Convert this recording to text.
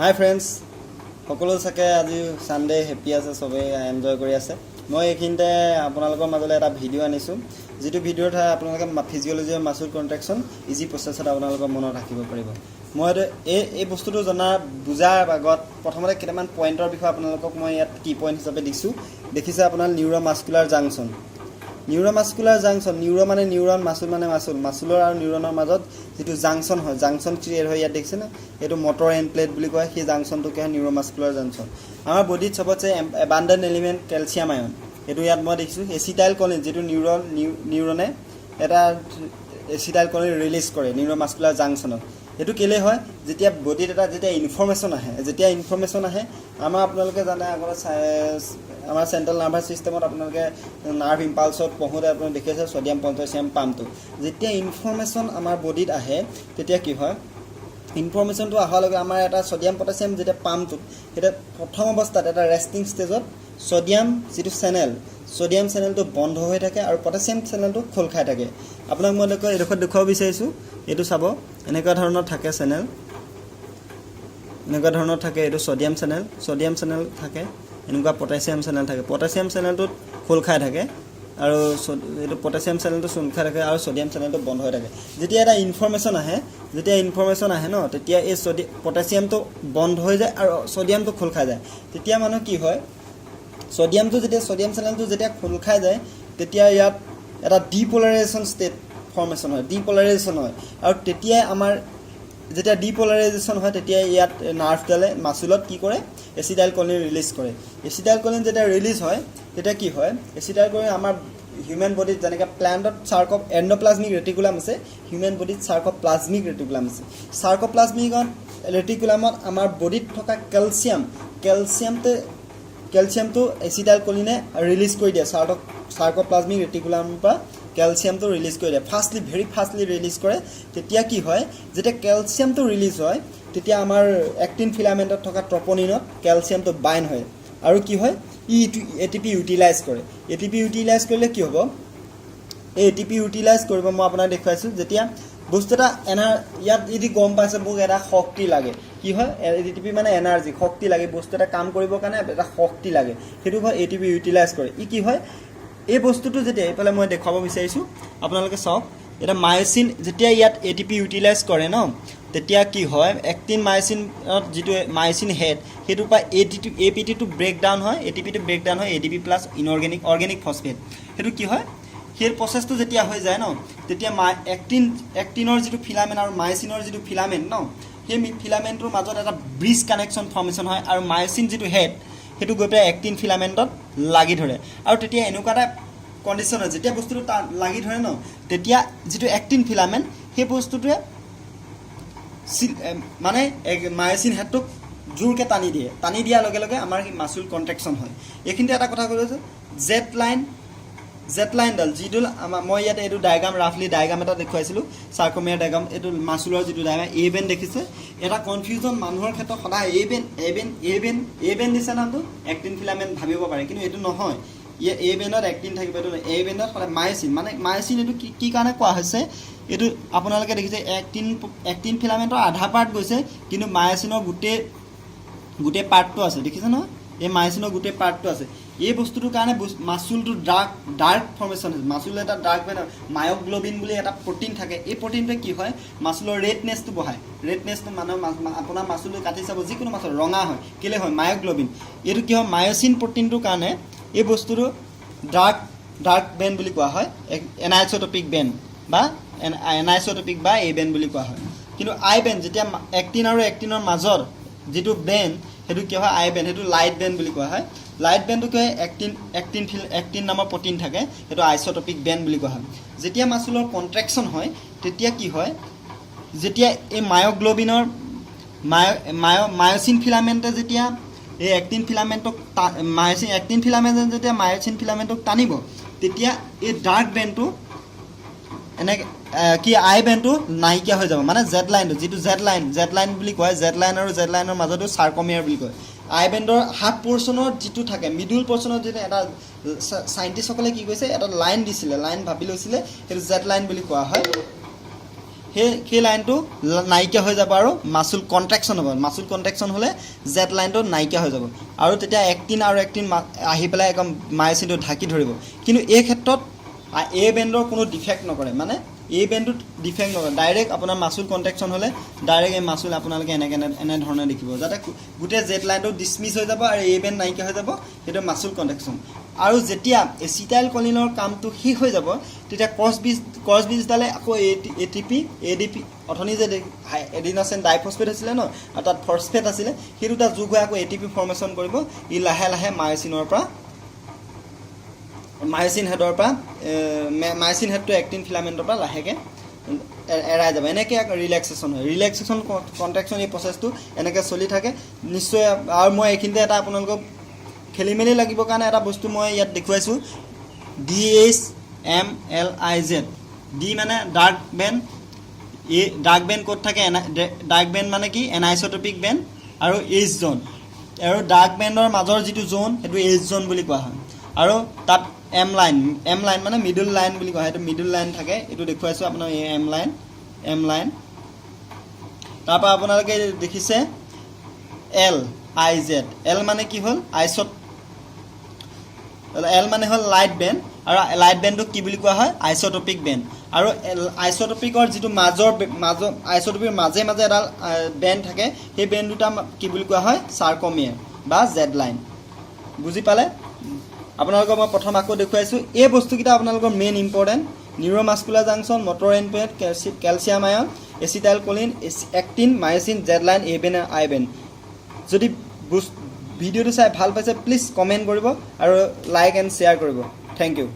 হাই friends, সকলো চাগে আজি ছানডে হেপী আছে, চবেই এনজয় কৰি আছে। মই এইখিনিতে আপোনালোকৰ মাজলৈ এটা ভিডিঅ' আনিছোঁ, যিটো ভিডিঅ'ত আপোনালোকে ফিজিঅ'লজি আৰু মাছল কণ্ট্ৰেকশ্যন ইজি প্ৰচেছত আপোনালোকৰ মনত ৰাখিব পাৰিব। মই এই বস্তুটো বুজাৰ আগত প্ৰথমতে কেইটামান পইণ্টৰ বিষয়ে আপোনালোকক মই ইয়াত কি পইণ্ট হিচাপে দিছোঁ। দেখিছে আপোনাৰ নিউৰোমাস্কুলাৰ জাংচন। নিউৰোমাস্কুলাৰ জাংচন, নিউৰো মানে নিউৰন, মাচুল মানে মাচুলৰ আৰু নিউৰনৰ মাজত যিটো জাংচন হয়, জাংচন ক্ৰিয়েট হয়। ইয়াত দেখিছেনে, এইটো মটৰ এণ্ড প্লেট বুলি কয়। সেই জাংচনটো কি হয়, নিউৰোমাস্কুলাৰ জাংচন। আমাৰ বডিত চবতছে এবাণ্ডেণ্ট এলিমেণ্ট কেলছিয়াম আয়ন, এইটো ইয়াত মই দেখিছোঁ। এচিটাইল কলিন, যিটো নিউৰনে এটা এচিটাইল কলিন ৰিলিজ কৰে নিউৰোমাস্কুলাৰ জাংচনত। সেইটো কেলৈ হয়, যেতিয়া বডিত যেতিয়া ইনফৰ্মেশ্যন আহে, আপোনালোকে জানে আগতে আমাৰ চেণ্ট্ৰেল নাৰ্ভাছ ছিষ্টেমত আপোনালোকে নাৰ্ভ ইম্পালছত পঢ়োঁতে আপোনালোকে দেখি আছে ছ'ডিয়াম পটাছিয়াম পাম্পটো। যেতিয়া ইনফৰ্মেশ্যন আমাৰ বডিত আহে, তেতিয়া কি হয়, ইনফৰ্মেশ্যনটো অহাৰ লগে আমাৰ এটা ছ'ডিয়াম পটাছিয়াম যেতিয়া পাম্পটোত, তেতিয়া প্ৰথম অৱস্থাত এটা ৰেষ্টিং ষ্টেজত ছ'ডিয়াম চেনেলটো বন্ধ হৈ থাকে আৰু পটাছিয়াম চেনেলটো খোল খাই থাকে। আপোনাক মই এইডোখৰত দেখুৱাব বিচাৰিছোঁ। এইটো চাব, এনেকুৱা ধৰণৰ থাকে চেনেল, এইটো ছ'ডিয়াম চেনেল থাকে, এনেকুৱা পটাছিয়াম চেনেল থাকে। পটাছিয়াম চেনেলটোত খোল খাই থাকে আৰু এইটো পটাছিয়াম চেনেলটো চোন খাই থাকে আৰু ছ'ডিয়াম চেনেলটো বন্ধ হৈ থাকে। যেতিয়া এটা ইনফৰ্মেশ্যন আহে ন, তেতিয়া এই পটাছিয়ামটো বন্ধ হৈ যায় আৰু ছ'ডিয়ামটো খোল খাই যায়। তেতিয়া মানুহ কি হয়, ছ'ডিয়াম চেনেলটো যেতিয়া খোল খাই যায়, তেতিয়া ইয়াত এটা ডিপলাৰাইজেশ্যন ষ্টেট ফৰ্মেশ্যন হয়, আৰু তেতিয়াই আমাৰ যেতিয়া ডিপলাৰাইজেশ্যন হয়, তেতিয়া ইয়াত নাৰ্ভডালে মাচুলত কি কৰে, এচিটাইল কলিন ৰিলিজ কৰে। এচিটাইল কলিন যেতিয়া ৰিলিজ হয়, তেতিয়া কি হয়, এচিটাইল কলিন আমাৰ হিউমেন বডিত যেনেকৈ প্লাণ্টত এণ্ডোপ্লাজমিক ৰেটিকুলাম আছে, হিউমেন বডিত চাৰ্কোপ্লাজমিক ৰেটিকুলাম আছে। চাৰ্কোপ্লাজমিক ৰেটিকুলামত আমাৰ বডিত থকা কেলছিয়ামটো এচিটাইল কলিনে ৰিলিজ কৰি দিয়ে। চাৰ্কোপ্লাজমিক ৰেটিকুলামৰ পৰা কেলছিয়ামটো ৰিলিজ কৰি দিয়ে, ভেৰি ফাষ্টলি ৰিলিজ কৰে। তেতিয়া কি হয়, যেতিয়া কেলছিয়ামটো ৰিলিজ হয়, তেতিয়া আমাৰ এক্টিন ফিলামেণ্টত থকা ট্ৰপনিনত কেলছিয়ামটো বাইণ্ড হয় আৰু কি হয়, ATP ইউটিলাইজ কৰে। ATP ইউটিলাইজ কৰিলে কি হ'ব, এই ATP ইউটিলাইজ কৰিব মই আপোনাক দেখুৱাইছোঁ। যেতিয়া বস্তু এটা ইয়াত যদি গম পাইছে, মোক এটা শক্তি লাগে, কি হয়, ATP মানে এনাৰ্জি, শক্তি লাগে। বস্তু এটা কাম কৰিবৰ কাৰণে এটা শক্তি লাগে, সেইটো হয় ATP ইউটিলাইজ কৰে। কি হয়, এই বস্তুটো যেতিয়া এইফালে মই দেখুৱাব বিচাৰিছোঁ, আপোনালোকে চাওক। এটা মায়োচিন যেতিয়া ইয়াত ATP ইউটিলাইজ কৰে ন, তেতিয়া কি হয়, এক্টিন মায়োচিনত যিটো মায়োচিন হেড, সেইটোৰ পৰা APTটো ব্ৰেকডাউন হয়, ADP প্লাছ অৰ্গেনিক ফছফেট। সেইটো কি হয়, সেই প্ৰচেছটো যেতিয়া হৈ যায় ন, তেতিয়া এক্টিনৰ যিটো ফিলামেণ্ট আৰু মায়োচিনৰ যিটো ফিলামেণ্ট ন, সেই ফিলামেণ্টটোৰ মাজত এটা ব্ৰিজ কানেকশ্যন ফৰ্মেশ্যন হয় আৰু মায়োচিন যিটো হেড, সেইটো গৈ পেলাই এক্টিন ফিলামেণ্টত লাগি ধৰে। আৰু তেতিয়া এনেকুৱা এটা কণ্ডিশ্যন হয়, যেতিয়া বস্তুটো তাত লাগি ধৰে ন, তেতিয়া যিটো এক্টিন ফিলামেণ্ট, সেই বস্তুটোৱে মানে মায়োচিন হেডটোক জোৰকৈ টানি দিয়াৰ লগে লগে আমাৰ মাচুল কণ্ট্ৰেকশ্যন হয়। এইখিনিতে এটা কথা কৈছোঁ, জেট লাইনডাল যিটো মই ইয়াতে এইটো ৰাফলি ডায়েগ্ৰাম এটা দেখুৱাইছিলোঁ, চাৰ্কমিয়াৰ ডায়েগ্ৰাম। এইটো মাচুলৰ যিটো ডায়েগ্ৰাম, এ-বেন দেখিছে। এটা কনফিউজন মানুহৰ ক্ষেত্ৰত সদায় এ-বেন দিছে নামটো, এক্টিন ফিলামেণ্ট ভাবিব পাৰে, কিন্তু এইটো নহয়। এ-বেনত এক্টিন থাকিব, এইটো এ-বেনত সদায় মায়োচিন এইটো কি কাৰণে কোৱা হৈছে, এইটো আপোনালোকে দেখিছে, এক্টিন ফিলামেণ্টৰ আধা পাৰ্ট গৈছে, কিন্তু মায়োচিনৰ গোটেই পাৰ্টটো আছে, দেখিছে নহয়, এই মায়োচিনৰ গোটেই পাৰ্টটো আছে। এই বস্তুটোৰ কাৰণে মাচুলটো ডাৰ্ক ফৰ্মেশ্যন হৈছে। মাচুল এটা ডাৰ্ক মায়গ্ল'বিন বুলি এটা প্ৰটিন থাকে। এই প্ৰটিনটোৱে কি হয়, মাচুলৰ ৰেডনেছটো বঢ়ায়। আপোনাৰ মাচুলটো কাটি চাব, যিকোনো মাচুল ৰঙা হয়, কেলৈ হয়, মায়গ্ল'বিন। এইটো কি হয়, মায়োচিন প্ৰটিনটোৰ কাৰণে এই বস্তুটো ডাৰ্ক বেন বুলি কোৱা হয়, এনাইচটপিক বেন বা এ-বেন বুলি কোৱা হয়। কিন্তু আই-বেন, যেতিয়া এক্টিন আৰু এক্টিনৰ মাজৰ যিটো বেন, সেইটো কি হয়, আই-বেন, সেইটো লাইট বেন বুলি কোৱা হয়। লাইট বেনটো কি হয়, এক্টিন নামৰ প্ৰটিন থাকে, সেইটো আইচটপিক বেন বুলি কোৱা হয়। যেতিয়া মাচুলৰ কণ্ট্ৰেকশ্যন হয়, তেতিয়া কি হয়, যেতিয়া এই মায়োচিন ফিলামেণ্টে যেতিয়া এই এক্টিন ফিলামেণ্টক যেতিয়া মায়োচিন ফিলামেণ্টক টানিব, তেতিয়া এই ডাৰ্ক বেনটো আই বেনটো নাইকিয়া হৈ যাব। মানে জেড লাইন বুলি কয়, জেড লাইনৰ মাজতো চাৰ্কমিয়াৰ বুলি কয়। আই বেণ্ডৰ হাফ পৰ্চনৰ যিটো থাকে, মিডল পৰ্চনত যেতিয়া এটা চাইণ্টিষ্টসকলে কি কৈছে, এটা লাইন দিছিলে, লাইন ভাবি লৈছিলে, সেইটো জেড লাইন বুলি কোৱা হয়। সেই লাইনটো নাইকিয়া হৈ যাব আৰু মাচুল কণ্ট্ৰেকশ্যন হ'ব। মাচুল কণ্ট্ৰেকশ্যন হ'লে জেড লাইনটো নাইকিয়া হৈ যাব আৰু তেতিয়া একটিন আৰু একটিন আহি পেলাই একদম মায়োচিনটো ঢাকি ধৰিব। কিন্তু এই ক্ষেত্ৰত এ বেণ্ডৰ কোনো ডিফেক্ট নকৰে, মানে এই বেণ্ডটোত ডিফেক্ট নকৰে। ডাইৰেক্ট আপোনাৰ মাচুল কণ্ট্ৰেকশ্যন হ'লে ডাইৰেক্ট এই মাচুল আপোনালোকে এনেধৰণে দেখিব, যাতে গোটেই জেড লাইনটো ডিছমিছ হৈ যাব আৰু এই বেণ্ড নাইকিয়া হৈ যাব, সেইটো মাচুল কণ্ট্ৰেকশ্যন। আৰু যেতিয়া এচিটাইল কলিনৰ কামটো শেষ হৈ যাব, তেতিয়া ক্ৰছ বীজডালে আকৌ ATP ADP অথনি যে এডিন'চিন ডাইফচফেট আছিলে ন, আৰু তাত ফচফেট আছিলে, সেই দুটা যোগ হৈ আকৌ ATP ফৰ্মেশ্যন কৰিব। ই লাহে লাহে মায়োচিন হেডটো এক্টিন ফিলামেণ্টৰ পৰা লাহেকৈ এৰাই যাব। এনেকৈ ৰিলেক্সেশ্যন হয়। ৰিলেক্সেশ্যন কণ্ট্ৰেকশ্যন এই প্ৰচেছটো এনেকৈ চলি থাকে নিশ্চয়। আৰু মই এইখিনিতে এটা আপোনালোকক খেলি মেলি লাগিবৰ কাৰণে এটা বস্তু মই ইয়াত দেখুৱাইছোঁ, DHMLIZ। ডি মানে ডাৰ্ক বেণ্ড, ডাৰ্ক বেণ্ড ক'ত থাকে, ডাৰ্ক বেণ্ড মানে কি এনাইচটপিক বেণ্ড, আৰু এইচ জ'ন। আৰু ডাৰ্ক বেণ্ডৰ মাজৰ যিটো জ'ন সেইটো এইচ জ'ন বুলি কোৱা হয়। আৰু তাত এম লাইন মানে মিডল লাইন বুলি কোৱা হয়, সেইটো মিডল লাইন থাকে। এইটো দেখুৱাইছোঁ আপোনাৰ এই এম লাইন। তাৰপৰা আপোনালোকে দেখিছে LIZ। এল মানে কি হ'ল এল মানে হ'ল লাইট বেণ্ড, আৰু লাইট বেণ্ডটোক কি বুলি কোৱা হয় আইচটপিক বেণ্ড। আৰু আইচটপিকৰ যিটো আইচটপিকৰ মাজে মাজে এডাল বেণ্ড থাকে, সেই বেণ্ড দুটা কি বুলি কোৱা হয় চাৰ্কমিয়াৰ বা জেড লাইন। বুজি পালে? আপোনালোকক মই প্ৰথম আকৌ দেখুৱাইছোঁ। এই বস্তুকেইটা আপোনালোকৰ main important: neuromuscular junction, motor endpoint, calcium ion, acetylcholine, actin, myosin, Z line, A band আৰু আই বেণ্ড। যদি ভিডিঅ'টো চাই ভাল পাইছে প্লিজ কমেণ্ট কৰিব আৰু লাইক এণ্ড শ্বেয়াৰ কৰিব। Thank U.